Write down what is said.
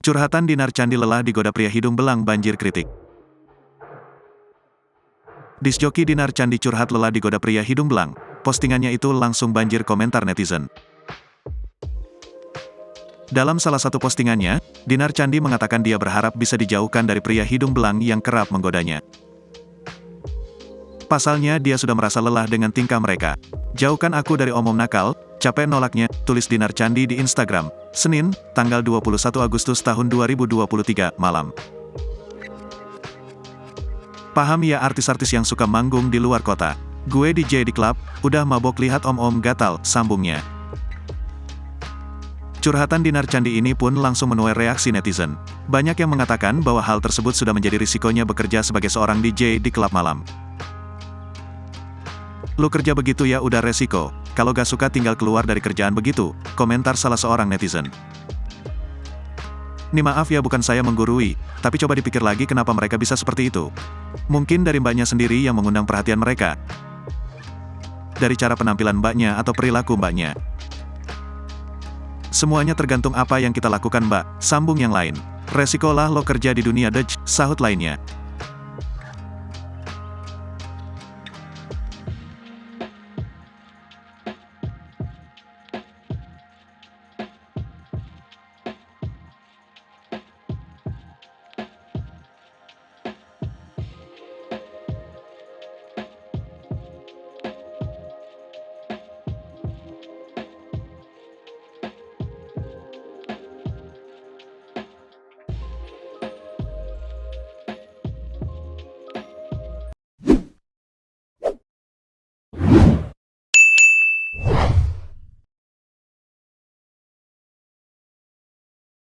Curhatan Dinar Candi lelah digoda pria hidung belang banjir kritik. Disjoki Dinar Candi curhat lelah digoda pria hidung belang. Postingannya itu langsung banjir komentar netizen. Dalam salah satu postingannya, Dinar Candi mengatakan dia berharap bisa dijauhkan dari pria hidung belang yang kerap menggodanya. Pasalnya dia sudah merasa lelah dengan tingkah mereka. "Jauhkan aku dari om-om nakal, capek nolaknya," tulis Dinar Candi di Instagram, Senin, tanggal 21 Agustus tahun 2023, malam. "Paham ya artis-artis yang suka manggung di luar kota. Gue DJ di klub, udah mabok lihat om-om gatal," sambungnya. Curhatan Dinar Candi ini pun langsung menuai reaksi netizen. Banyak yang mengatakan bahwa hal tersebut sudah menjadi risikonya bekerja sebagai seorang DJ di klub malam. "Lu kerja begitu ya udah resiko, kalau gak suka tinggal keluar dari kerjaan begitu," komentar salah seorang netizen. "Nih maaf ya bukan saya menggurui, tapi coba dipikir lagi kenapa mereka bisa seperti itu. Mungkin dari mbaknya sendiri yang mengundang perhatian mereka. Dari cara penampilan mbaknya atau perilaku mbaknya. Semuanya tergantung apa yang kita lakukan mbak," sambung yang lain. "Resiko lah lo kerja di dunia Dutch," sahut lainnya.